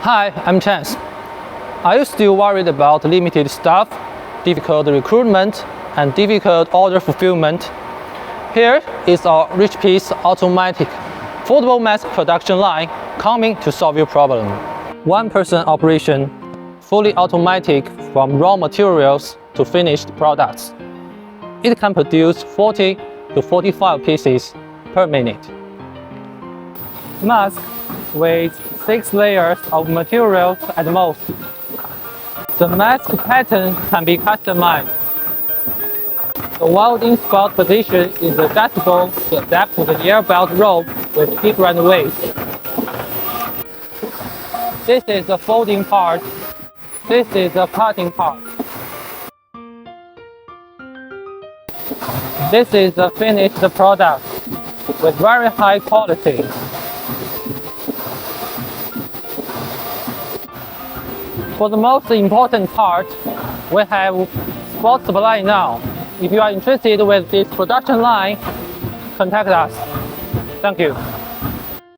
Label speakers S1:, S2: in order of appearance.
S1: Hi, I'm Chance. Are you still worried about limited staff, difficult recruitment, and difficult order fulfillment? Here is our rich piece automatic, foldable mass production line coming to solve your problem. One-person operation, fully automatic from raw materials to finished products. It can produce 40 to 45 pieces per minute. Mask with 6 layers of materials at most. The mask pattern can be customized. The welding spot position is adjustable to adapt to the air belt rope with different weights. This is the folding part. This is the cutting part. This is the finished product with very high quality. For the most important part, we have spot supply now. If you are interested with this production line, contact us. Thank you.